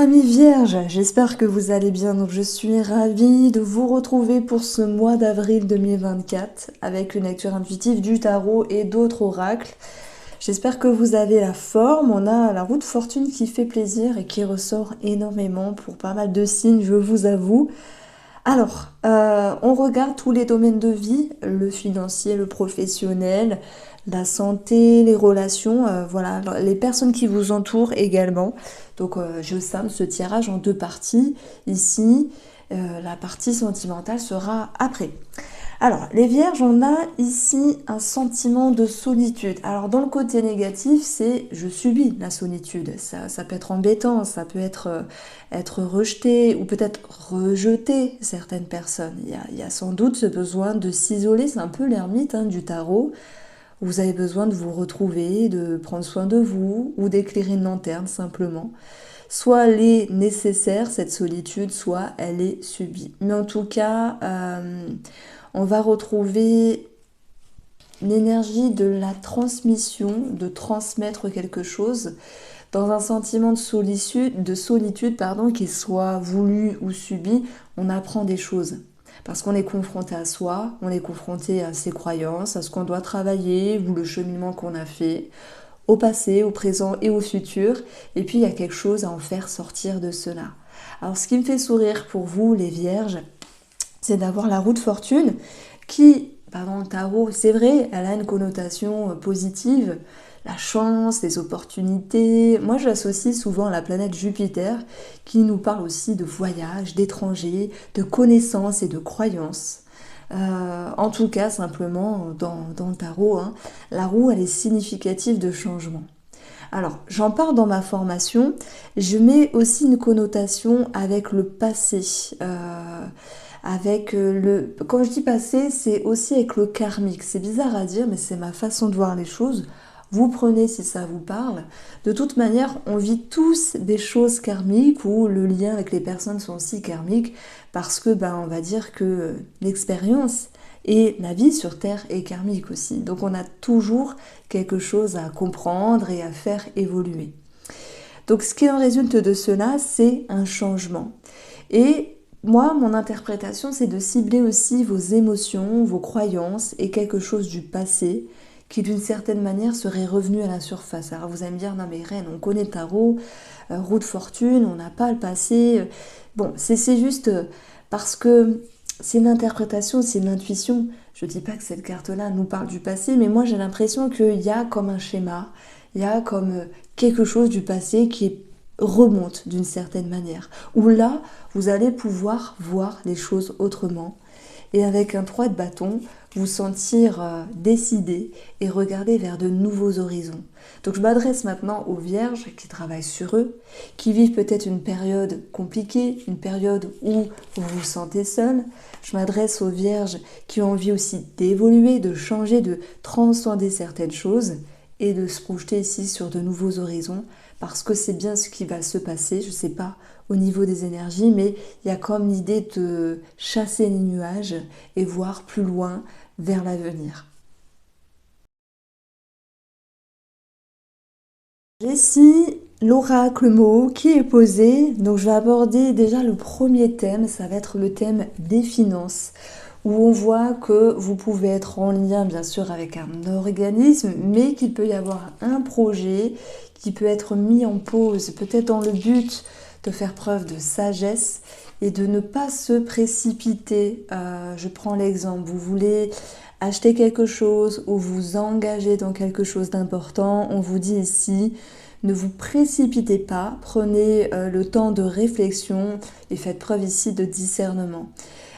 amis vierges, j'espère que vous allez bien. Donc je suis ravie de vous retrouver pour ce mois d'avril 2024 avec une lecture intuitive du tarot et d'autres oracles. J'espère que vous avez la forme. On a la roue de fortune qui fait plaisir et qui ressort énormément pour pas mal de signes, je vous avoue. Alors, on regarde tous les domaines de vie, le financier, le professionnel, la santé, les relations, voilà, les personnes qui vous entourent également. Donc, je scinde ce tirage en deux parties. Ici, la partie sentimentale sera après. Alors, les vierges, on a ici un sentiment de solitude. Alors, dans le côté négatif, c'est je subis la solitude. Ça peut être embêtant, ça peut être rejeté ou peut-être rejeter certaines personnes. Il y a sans doute ce besoin de s'isoler, c'est un peu l'ermite du tarot. Vous avez besoin de vous retrouver, de prendre soin de vous ou d'éclairer une lanterne simplement. Soit elle est nécessaire, cette solitude, soit elle est subie. Mais en tout cas, on va retrouver l'énergie de la transmission, de transmettre quelque chose dans un sentiment de solitude, qu'il soit voulu ou subi. On apprend des choses parce qu'on est confronté à soi, on est confronté à ses croyances, à ce qu'on doit travailler ou le cheminement qu'on a fait au passé, au présent et au futur. Et puis il y a quelque chose à en faire sortir de cela. Alors ce qui me fait sourire pour vous les vierges, c'est d'avoir la roue de fortune qui, dans le tarot, c'est vrai, elle a une connotation positive, la chance, les opportunités. Moi, j'associe souvent à la planète Jupiter qui nous parle aussi de voyages, d'étrangers, de connaissances et de croyances. En tout cas, simplement, dans le tarot, la roue, elle est significative de changement. Alors, j'en parle dans ma formation, je mets aussi une connotation avec le passé. Quand je dis passé, c'est aussi avec le karmique. C'est bizarre à dire, mais c'est ma façon de voir les choses. Vous prenez si ça vous parle. De toute manière, on vit tous des choses karmiques où le lien avec les personnes sont aussi karmiques parce que, on va dire que l'expérience et la vie sur Terre est karmique aussi. Donc on a toujours quelque chose à comprendre et à faire évoluer. Donc ce qui en résulte de cela, c'est un changement. Et moi, mon interprétation, c'est de cibler aussi vos émotions, vos croyances et quelque chose du passé qui d'une certaine manière serait revenu à la surface. Alors vous allez me dire, non mais Reine, on connaît le tarot, roue de fortune, on n'a pas le passé. Bon, c'est juste parce que c'est une interprétation, c'est une intuition. Je ne dis pas que cette carte-là nous parle du passé, mais moi j'ai l'impression qu'il y a comme un schéma, il y a comme quelque chose du passé qui remonte d'une certaine manière. Où là, vous allez pouvoir voir les choses autrement. Et avec un 3 de bâton, vous sentir décidé et regarder vers de nouveaux horizons. Donc je m'adresse maintenant aux vierges qui travaillent sur eux, qui vivent peut-être une période compliquée, une période où vous vous sentez seul. Je m'adresse aux vierges qui ont envie aussi d'évoluer, de changer, de transcender certaines choses et de se projeter ici sur de nouveaux horizons parce que c'est bien ce qui va se passer, je ne sais pas au niveau des énergies, mais il y a comme l'idée de chasser les nuages et voir plus loin vers l'avenir. J'ai ici l'oracle mot qui est posé, donc je vais aborder déjà le premier thème, ça va être le thème des finances, où on voit que vous pouvez être en lien bien sûr avec un organisme, mais qu'il peut y avoir un projet qui peut être mis en pause, peut-être dans le but de faire preuve de sagesse et de ne pas se précipiter. Je prends l'exemple, vous voulez acheter quelque chose ou vous engager dans quelque chose d'important, on vous dit ici, ne vous précipitez pas, prenez le temps de réflexion et faites preuve ici de discernement.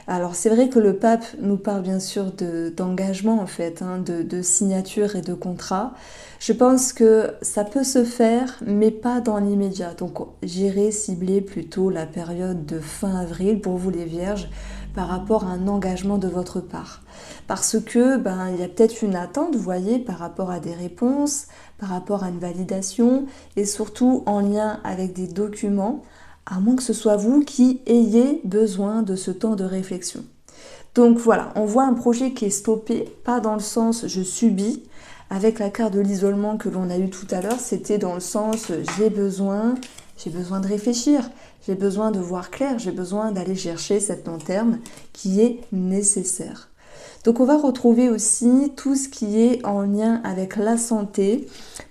Alors c'est vrai que le pape nous parle bien sûr d'engagement en fait, de signature et de contrat. Je pense que ça peut se faire, mais pas dans l'immédiat. Donc j'irai cibler plutôt la période de fin avril pour vous les vierges par rapport à un engagement de votre part. Parce que il y a peut-être une attente, vous voyez, par rapport à des réponses, par rapport à une validation et surtout en lien avec des documents, à moins que ce soit vous qui ayez besoin de ce temps de réflexion. Donc voilà, on voit un projet qui est stoppé, pas dans le sens je subis, avec la carte de l'isolement que l'on a eu tout à l'heure, c'était dans le sens j'ai besoin j'ai besoin de réfléchir, j'ai besoin de voir clair, j'ai besoin d'aller chercher cette long terme qui est nécessaire. Donc on va retrouver aussi tout ce qui est en lien avec la santé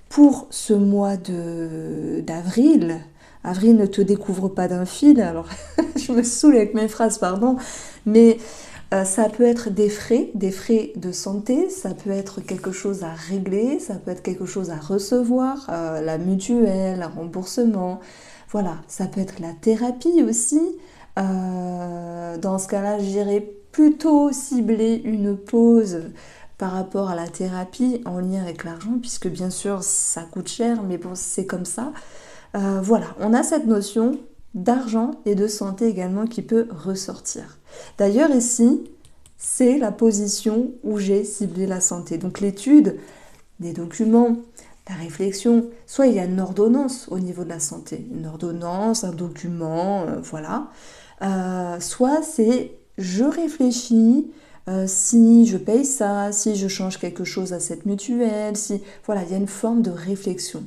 pour ce mois d'avril. Avril ne te découvre pas d'un fil, alors je me saoule avec mes phrases, pardon, mais ça peut être des frais de santé, ça peut être quelque chose à régler, ça peut être quelque chose à recevoir, la mutuelle, un remboursement, voilà, ça peut être la thérapie aussi. Dans ce cas-là, j'irais plutôt cibler une pause par rapport à la thérapie en lien avec l'argent, puisque bien sûr ça coûte cher, mais bon, c'est comme ça. Voilà, on a cette notion d'argent et de santé également qui peut ressortir. D'ailleurs ici, c'est la position où j'ai ciblé la santé. Donc l'étude, des documents, la réflexion, soit il y a une ordonnance au niveau de la santé, une ordonnance, un document, voilà. Soit c'est je réfléchis, si je paye ça, si je change quelque chose à cette mutuelle, si voilà, il y a une forme de réflexion.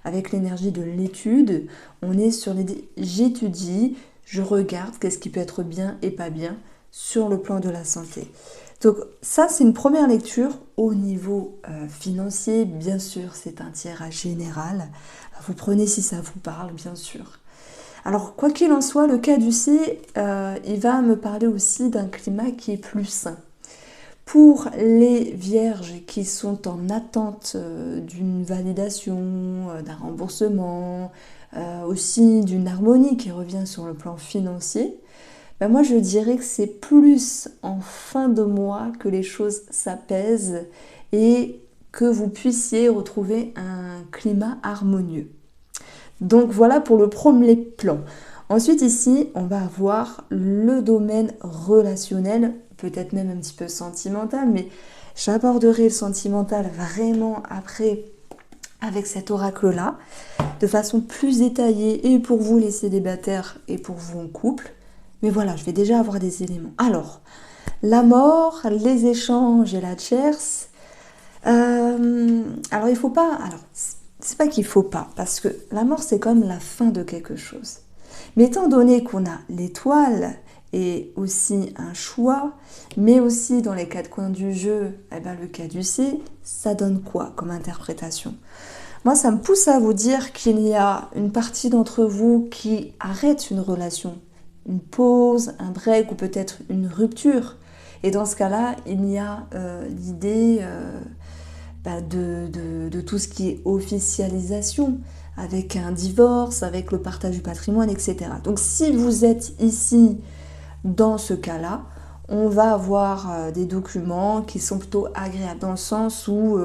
Avec l'énergie de l'étude, on est sur j'étudie, je regarde qu'est-ce qui peut être bien et pas bien sur le plan de la santé. Donc ça, c'est une première lecture au niveau financier. Bien sûr, c'est un tirage général. Vous prenez si ça vous parle, bien sûr. Alors, quoi qu'il en soit, le caducée, il va me parler aussi d'un climat qui est plus sain. Pour les vierges qui sont en attente d'une validation, d'un remboursement, aussi d'une harmonie qui revient sur le plan financier, ben moi je dirais que c'est plus en fin de mois que les choses s'apaisent et que vous puissiez retrouver un climat harmonieux. Donc voilà pour le premier plan. Ensuite ici, on va avoir le domaine relationnel, peut-être même un petit peu sentimental, mais j'aborderai le sentimental vraiment après avec cet oracle-là, de façon plus détaillée et pour vous les célibataires et pour vous en couple. Mais voilà, je vais déjà avoir des éléments. Alors, la mort, les échanges et la tierce. Alors, il faut pas... Alors, c'est pas qu'il faut pas, parce que la mort, c'est comme la fin de quelque chose. Mais étant donné qu'on a l'étoile et aussi un choix, mais aussi dans les quatre coins du jeu, eh ben, le caducée, ça donne quoi comme interprétation? Moi, ça me pousse à vous dire qu'il y a une partie d'entre vous qui arrête une relation, une pause, un break ou peut-être une rupture. Et dans ce cas-là, il y a l'idée de tout ce qui est officialisation, avec un divorce, avec le partage du patrimoine, etc. Donc si vous êtes ici dans ce cas-là, on va avoir des documents qui sont plutôt agréables dans le sens où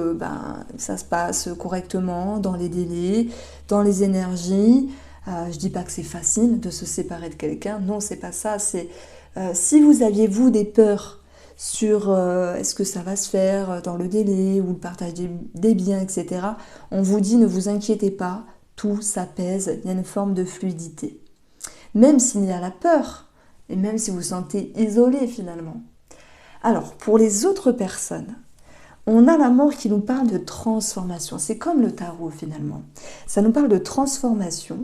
ça se passe correctement dans les délais, dans les énergies. Je dis pas que c'est facile de se séparer de quelqu'un, non, c'est pas ça. C'est si vous aviez vous des peurs sur est-ce que ça va se faire dans le délai ou le partage des biens, etc. On vous dit ne vous inquiétez pas, tout s'apaise, il y a une forme de fluidité. Même s'il y a la peur, et même si vous vous sentez isolé finalement. Alors, pour les autres personnes, on a la mort qui nous parle de transformation. C'est comme le tarot finalement. Ça nous parle de transformation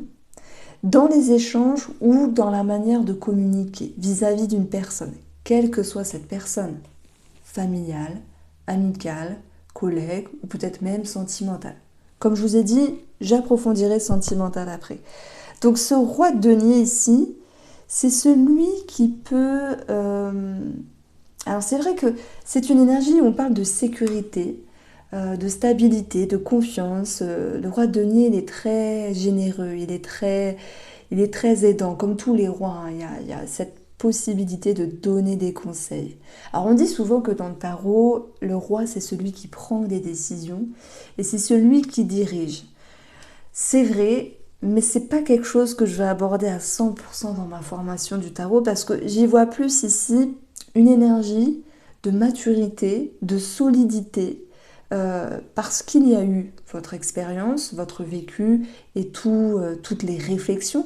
dans les échanges ou dans la manière de communiquer vis-à-vis d'une personne, quelle que soit cette personne, familiale, amicale, collègue ou peut-être même sentimentale. Comme je vous ai dit, j'approfondirai sentimental après. Donc ce roi de denier ici, c'est celui qui peut... Alors c'est vrai que c'est une énergie où on parle de sécurité, de stabilité, de confiance. Le roi de denier, il est très généreux, il est très aidant, comme tous les rois. Hein. Il y a cette possibilité de donner des conseils. Alors on dit souvent que dans le tarot, le roi c'est celui qui prend des décisions et c'est celui qui dirige. C'est vrai, mais c'est pas quelque chose que je vais aborder à 100% dans ma formation du tarot parce que j'y vois plus ici une énergie de maturité, de solidité, parce qu'il y a eu votre expérience, votre vécu et toutes les réflexions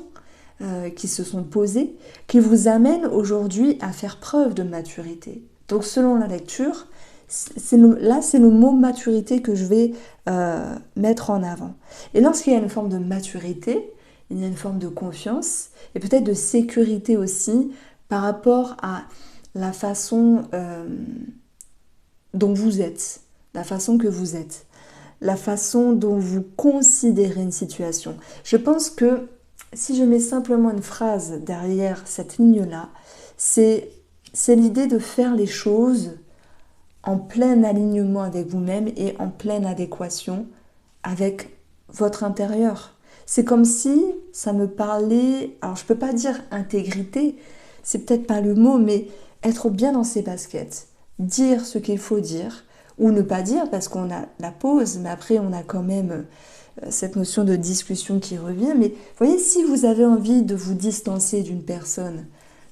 qui se sont posées, qui vous amènent aujourd'hui à faire preuve de maturité. Donc selon la lecture, là c'est le mot maturité que je vais mettre en avant. Et lorsqu'il y a une forme de maturité, il y a une forme de confiance et peut-être de sécurité aussi par rapport à la façon dont vous êtes, la façon que vous êtes, la façon dont vous considérez une situation. Je pense que si je mets simplement une phrase derrière cette ligne-là, c'est l'idée de faire les choses en plein alignement avec vous-même et en pleine adéquation avec votre intérieur. C'est comme si ça me parlait, alors je ne peux pas dire intégrité, c'est peut-être pas le mot, mais être bien dans ses baskets, dire ce qu'il faut dire, ou ne pas dire parce qu'on a la pause, mais après on a quand même cette notion de discussion qui revient. Mais vous voyez, si vous avez envie de vous distancer d'une personne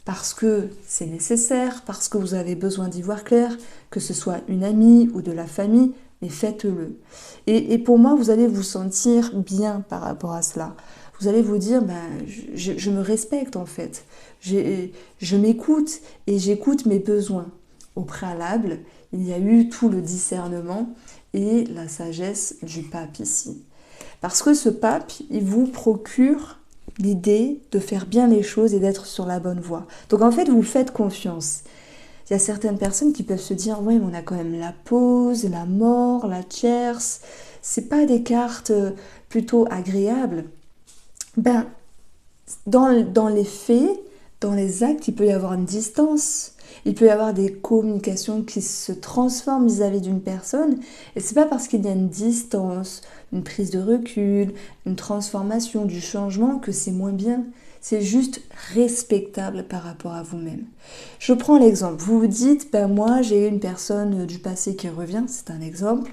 parce que c'est nécessaire, parce que vous avez besoin d'y voir clair, que ce soit une amie ou de la famille, mais faites-le. Et pour moi, vous allez vous sentir bien par rapport à cela. Vous allez vous dire, ben, je me respecte en fait. Je m'écoute et j'écoute mes besoins. Au préalable, il y a eu tout le discernement et la sagesse du pape ici. Parce que ce pape, il vous procure l'idée de faire bien les choses et d'être sur la bonne voie. Donc en fait, vous faites confiance. Il y a certaines personnes qui peuvent se dire, ouais, mais on a quand même la pause, la mort, la tierce. C'est pas des cartes plutôt agréables. Ben, dans les faits, dans les actes, il peut y avoir une distance. Il peut y avoir des communications qui se transforment vis-à-vis d'une personne. Et c'est pas parce qu'il y a une distance, une prise de recul, une transformation, du changement que c'est moins bien. C'est juste respectable par rapport à vous-même. Je prends l'exemple. Vous vous dites, ben moi j'ai une personne du passé qui revient, c'est un exemple.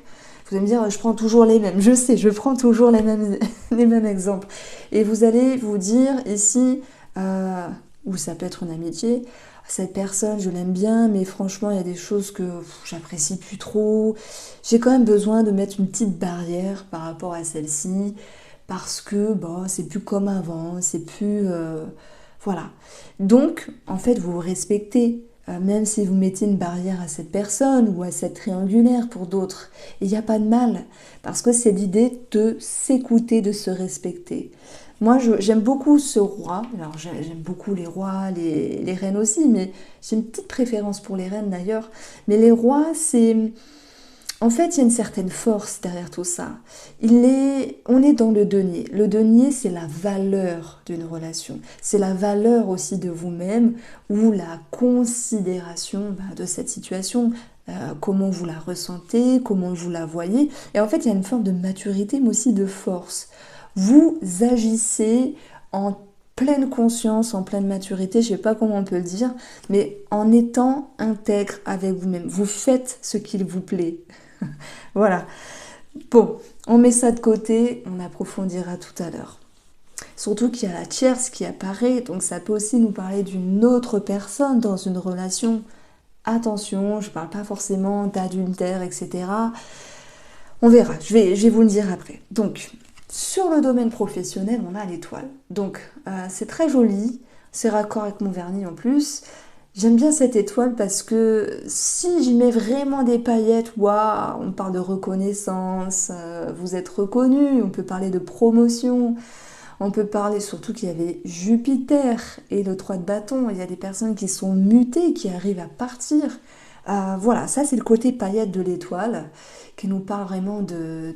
Vous allez me dire, je prends toujours les mêmes. Je sais, je prends toujours les mêmes exemples. Et vous allez vous dire ici, ou ça peut être une amitié, cette personne, je l'aime bien, mais franchement, il y a des choses que j'apprécie plus trop. J'ai quand même besoin de mettre une petite barrière par rapport à celle-ci, parce que bon, c'est plus comme avant, c'est plus... voilà. Donc, en fait, vous vous respectez, même si vous mettez une barrière à cette personne ou à cette triangulaire pour d'autres. Il n'y a pas de mal, parce que c'est l'idée de s'écouter, de se respecter. Moi, j'aime beaucoup ce roi. Alors, j'aime beaucoup les rois, les reines aussi, mais j'ai une petite préférence pour les reines d'ailleurs. Mais les rois, c'est... En fait, il y a une certaine force derrière tout ça. On est dans le denier. Le denier, c'est la valeur d'une relation. C'est la valeur aussi de vous-même ou la considération de cette situation. Comment vous la ressentez, comment vous la voyez. Et en fait, il y a une forme de maturité, mais aussi de force. Vous agissez en pleine conscience, en pleine maturité, je ne sais pas comment on peut le dire, mais en étant intègre avec vous-même. Vous faites ce qu'il vous plaît. Voilà. Bon, on met ça de côté, on approfondira tout à l'heure. Surtout qu'il y a la tierce qui apparaît, donc ça peut aussi nous parler d'une autre personne dans une relation. Attention, je ne parle pas forcément d'adultère, etc. On verra, je vais vous le dire après. Donc, sur le domaine professionnel, on a l'étoile. Donc, c'est très joli, c'est raccord avec mon vernis en plus. J'aime bien cette étoile parce que si j'y mets vraiment des paillettes, waouh, on parle de reconnaissance, vous êtes reconnu, on peut parler de promotion, on peut parler surtout qu'il y avait Jupiter et le 3 de bâton, il y a des personnes qui sont mutées, qui arrivent à partir. Voilà, ça c'est le côté paillette de l'étoile qui nous parle vraiment de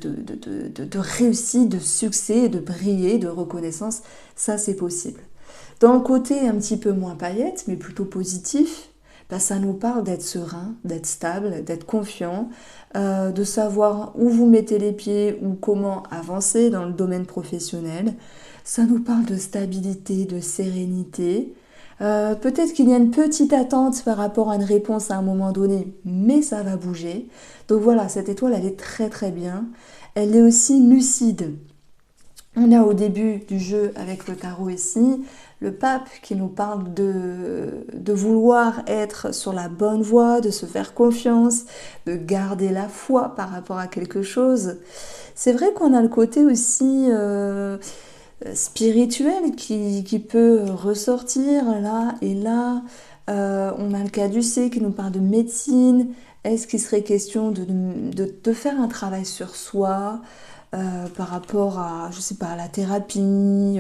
réussite, de succès, de briller, de reconnaissance. Ça c'est possible. Dans le côté un petit peu moins paillette, mais plutôt positif, ça nous parle d'être serein, d'être stable, d'être confiant, de savoir où vous mettez les pieds ou comment avancer dans le domaine professionnel. Ça nous parle de stabilité, de sérénité. Peut-être qu'il y a une petite attente par rapport à une réponse à un moment donné, mais ça va bouger. Donc voilà, cette étoile, elle est très très bien. Elle est aussi lucide. On a au début du jeu avec le tarot ici, le pape qui nous parle de vouloir être sur la bonne voie, de se faire confiance, de garder la foi par rapport à quelque chose. C'est vrai qu'on a le côté aussi spirituel qui peut ressortir là et là. On a le caducée qui nous parle de médecine. Est-ce qu'il serait question de faire un travail sur soi ? par rapport à, je sais pas, la thérapie,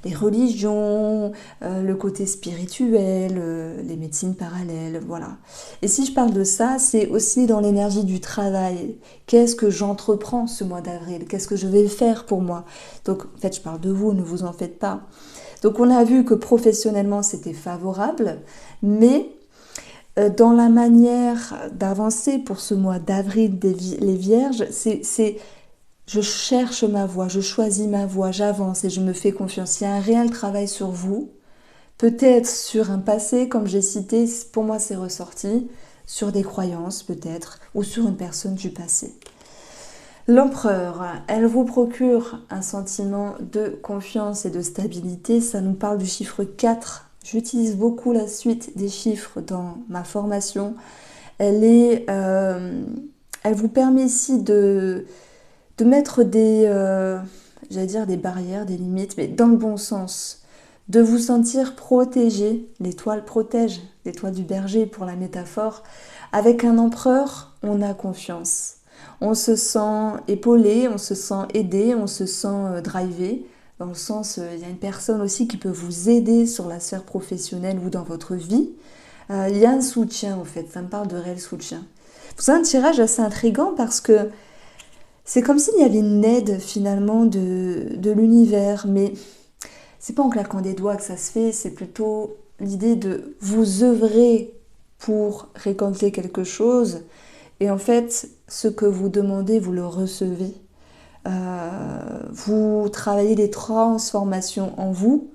les religions, le côté spirituel, les médecines parallèles, voilà. Et si je parle de ça, c'est aussi dans l'énergie du travail. Qu'est-ce que j'entreprends ce mois d'avril? Qu'est-ce que je vais faire pour moi? Donc, en fait, je parle de vous, ne vous en faites pas. Donc, on a vu que professionnellement, c'était favorable, mais dans la manière d'avancer pour ce mois d'avril les Vierges, c'est je cherche ma voie, je choisis ma voie, j'avance et je me fais confiance. Il y a un réel travail sur vous, peut-être sur un passé, comme j'ai cité, pour moi c'est ressorti, sur des croyances peut-être, ou sur une personne du passé. L'empereur, elle vous procure un sentiment de confiance et de stabilité, ça nous parle du chiffre 4. J'utilise beaucoup la suite des chiffres dans ma formation. Elle vous permet ici de mettre j'allais dire des barrières, des limites, mais dans le bon sens. De vous sentir protégé, l'étoile protège, l'étoile du berger pour la métaphore. Avec un empereur, on a confiance. On se sent épaulé, on se sent aidé, on se sent drivé. Dans le sens, il y a une personne aussi qui peut vous aider sur la sphère professionnelle ou dans votre vie. Il y a un soutien, en fait, ça me parle de réel soutien. C'est un tirage assez intriguant parce que c'est comme s'il y avait une aide finalement de l'univers, mais c'est pas en claquant des doigts que ça se fait, c'est plutôt l'idée de vous œuvrer pour récolter quelque chose, et en fait, ce que vous demandez, vous le recevez. Vous travaillez des transformations en vous,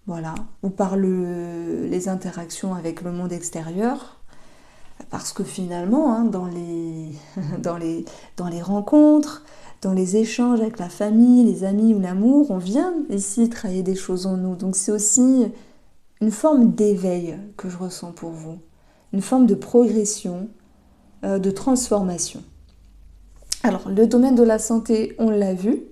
voilà, ou par les interactions avec le monde extérieur, parce que finalement, hein, dans les rencontres, dans les échanges avec la famille, les amis ou l'amour, on vient ici travailler des choses en nous. Donc c'est aussi une forme d'éveil que je ressens pour vous, une forme de progression, de transformation. Alors, le domaine de la santé, on l'a vu.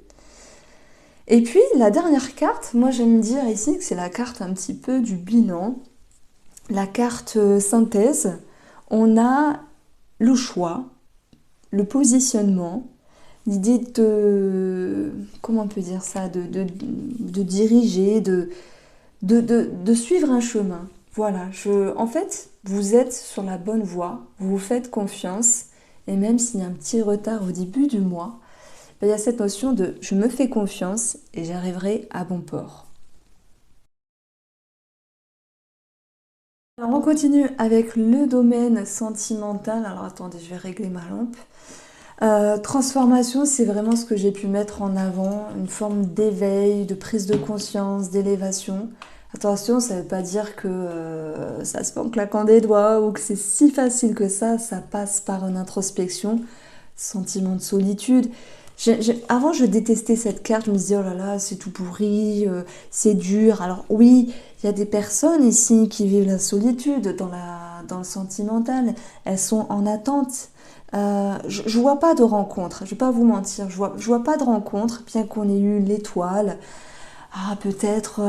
Et puis, la dernière carte, moi j'aime dire ici que c'est la carte un petit peu du bilan, la carte synthèse. On a le choix, le positionnement, l'idée de, comment on peut dire ça, de diriger, de suivre un chemin. Voilà, en fait, vous êtes sur la bonne voie, vous vous faites confiance, et même s'il y a un petit retard au début du mois, il y a cette notion de je me fais confiance et j'arriverai à bon port. Alors on continue avec le domaine sentimental. Alors attendez, je vais régler ma lampe. Transformation, c'est vraiment ce que j'ai pu mettre en avant, une forme d'éveil, de prise de conscience, d'élévation. Attention, ça ne veut pas dire que ça se fait en claquant des doigts ou que c'est si facile que ça passe par une introspection, sentiment de solitude. Avant, je détestais cette carte, je me disais, oh là là, c'est tout pourri, c'est dur. Alors oui, il y a des personnes ici qui vivent la solitude dans le sentimental, elles sont en attente. Je vois pas de rencontre, je vais pas vous mentir, je vois pas de rencontre, bien qu'on ait eu l'étoile. Ah, peut-être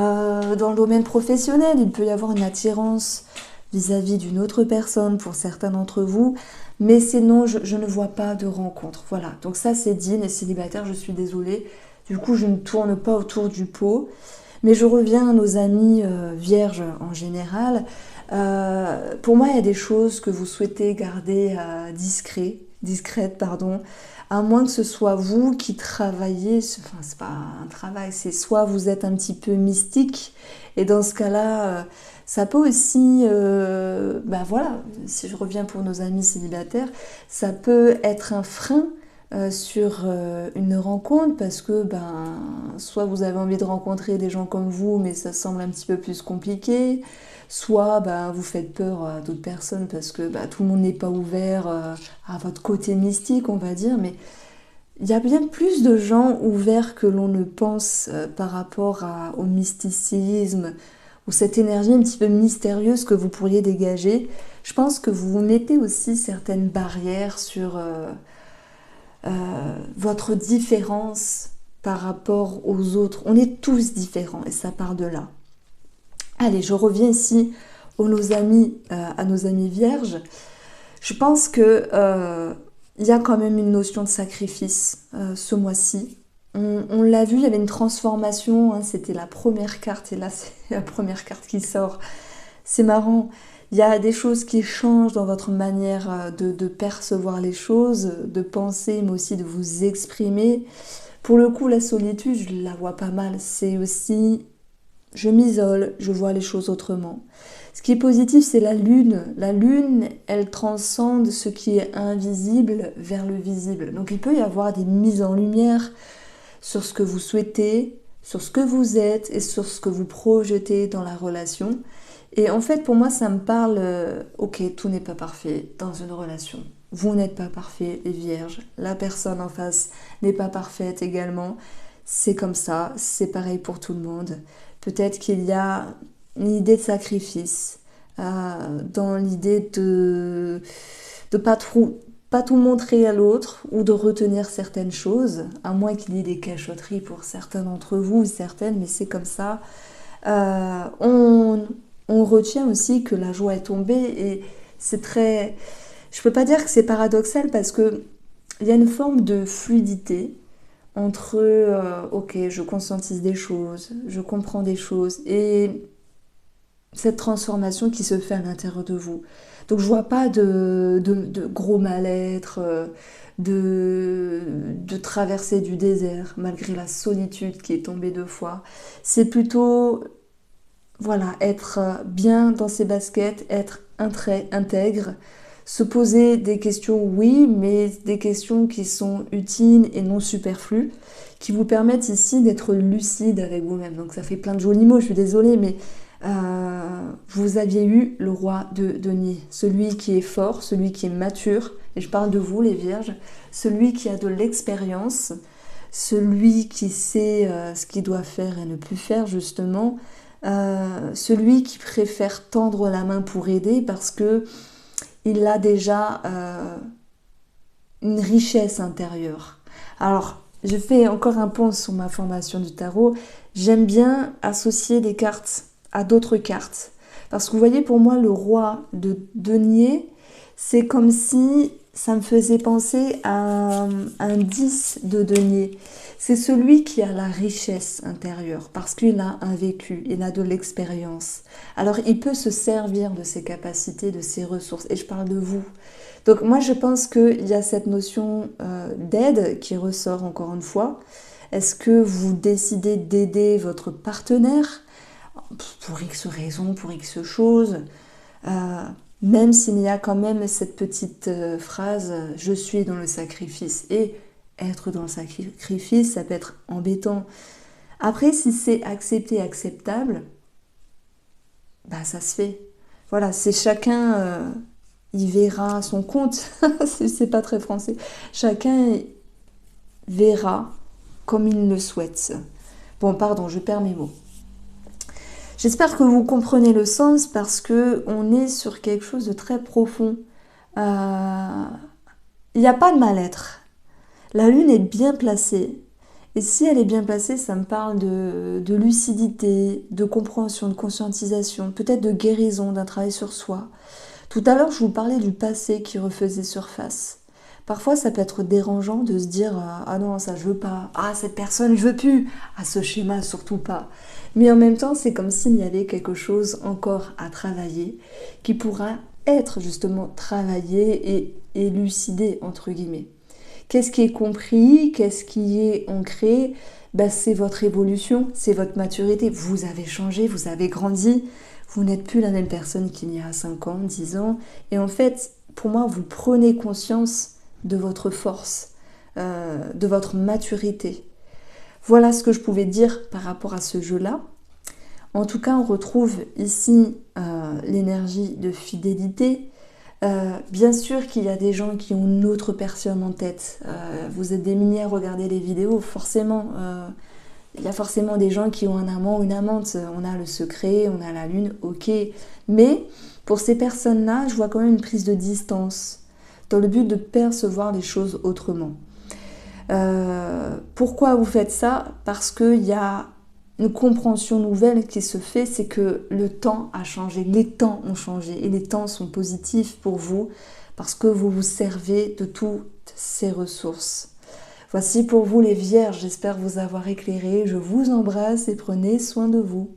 dans le domaine professionnel, il peut y avoir une attirance vis-à-vis d'une autre personne pour certains d'entre vous, mais sinon, je ne vois pas de rencontre. Voilà, donc ça c'est dit, les célibataires, je suis désolée. Du coup, je ne tourne pas autour du pot, mais je reviens à nos amis vierges en général. Pour moi, il y a des choses que vous souhaitez garder discrètes, pardon, à moins que ce soit vous qui travaillez, enfin c'est pas un travail, c'est soit vous êtes un petit peu mystique, et dans ce cas-là, ça peut aussi, ben voilà, si je reviens pour nos amis célibataires, ça peut être un frein sur une rencontre parce que ben soit vous avez envie de rencontrer des gens comme vous mais ça semble un petit peu plus compliqué, soit ben, vous faites peur à d'autres personnes parce que ben, tout le monde n'est pas ouvert à votre côté mystique on va dire, mais il y a bien plus de gens ouverts que l'on ne pense par rapport au mysticisme ou cette énergie un petit peu mystérieuse que vous pourriez dégager. Je pense que vous vous mettez aussi certaines barrières sur votre différence par rapport aux autres. On est tous différents et ça part de là. Allez, je reviens ici à nos amis vierges. Je pense que Il y a quand même une notion de sacrifice ce mois-ci. On l'a vu, il y avait une transformation, hein, c'était la première carte et là c'est la première carte qui sort. C'est marrant, il y a des choses qui changent dans votre manière de percevoir les choses, de penser mais aussi de vous exprimer. Pour le coup, la solitude, je la vois pas mal, c'est aussi je m'isole, je vois les choses autrement. Ce qui est positif, c'est la lune. La lune, elle transcende ce qui est invisible vers le visible. Donc il peut y avoir des mises en lumière sur ce que vous souhaitez, sur ce que vous êtes et sur ce que vous projetez dans la relation. Et en fait, pour moi, ça me parle, ok, tout n'est pas parfait dans une relation. Vous n'êtes pas parfait, les vierges. La personne en face n'est pas parfaite également. C'est comme ça, c'est pareil pour tout le monde. Peut-être qu'il y a une idée de sacrifice, dans l'idée de pas tout montrer à l'autre ou de retenir certaines choses, à moins qu'il y ait des cachotteries pour certains d'entre vous, certaines, mais c'est comme ça. Euh, on, on retient aussi que la joie est tombée et c'est très... Je peux pas dire que c'est paradoxal parce que il y a une forme de fluidité entre ok, je conscientise des choses, je comprends des choses et cette transformation qui se fait à l'intérieur de vous. Donc je vois pas de gros mal-être, de traverser du désert malgré la solitude qui est tombée 2 fois. C'est plutôt voilà, être bien dans ses baskets, être intègre, se poser des questions, oui, mais des questions qui sont utiles et non superflues, qui vous permettent ici d'être lucide avec vous-même. Donc ça fait plein de jolis mots, je suis désolée, mais vous aviez eu le roi de denier, celui qui est fort, celui qui est mature, et je parle de vous les vierges, celui qui a de l'expérience, celui qui sait ce qu'il doit faire et ne plus faire justement, celui qui préfère tendre la main pour aider parce que il a déjà une richesse intérieure. Alors, je fais encore un pont sur ma formation du tarot. J'aime bien associer des cartes à d'autres cartes. Parce que vous voyez, pour moi, le roi de denier, c'est comme si ça me faisait penser à un 10 de denier. C'est celui qui a la richesse intérieure, parce qu'il a un vécu, il a de l'expérience. Alors il peut se servir de ses capacités, de ses ressources, et je parle de vous. Donc moi je pense qu'il y a cette notion d'aide qui ressort encore une fois. Est-ce que vous décidez d'aider votre partenaire pour X raisons, pour X choses même s'il y a quand même cette petite phrase « je suis dans le sacrifice » et être dans le sacrifice, ça peut être embêtant. Après, si c'est accepté, acceptable, bah ça se fait. Voilà, c'est chacun, il verra son compte, c'est pas très français, chacun verra comme il le souhaite. Bon, pardon, je perds mes mots. J'espère que vous comprenez le sens parce que on est sur quelque chose de très profond. Il n'y a pas de mal-être. La lune est bien placée. Et si elle est bien placée, ça me parle de lucidité, de compréhension, de conscientisation, peut-être de guérison, d'un travail sur soi. Tout à l'heure, je vous parlais du passé qui refaisait surface. Parfois, ça peut être dérangeant de se dire « Ah non, ça je veux pas. Ah, cette personne, je veux plus. Ah, ce schéma, surtout pas. » Mais en même temps, c'est comme s'il y avait quelque chose encore à travailler qui pourra être justement travaillé et élucidé, entre guillemets. Qu'est-ce qui est compris? Qu'est-ce qui est ancré? Ben, c'est votre évolution, c'est votre maturité. Vous avez changé, vous avez grandi. Vous n'êtes plus la même personne qu'il y a 5 ans, 10 ans. Et en fait, pour moi, vous prenez conscience de votre force, de votre maturité. Voilà ce que je pouvais dire par rapport à ce jeu-là. En tout cas, on retrouve ici l'énergie de fidélité. Bien sûr qu'il y a des gens qui ont une autre personne en tête. Vous êtes des milliers à regarder les vidéos, forcément. Il y a forcément des gens qui ont un amant ou une amante. On a le secret, on a la lune, ok. Mais pour ces personnes-là, je vois quand même une prise de distance dans le but de percevoir les choses autrement. Pourquoi vous faites ça? Parce qu'il y a une compréhension nouvelle qui se fait, c'est que le temps a changé, les temps ont changé et les temps sont positifs pour vous parce que vous vous servez de toutes ces ressources. Voici pour vous les vierges, j'espère vous avoir éclairé, je vous embrasse et prenez soin de vous.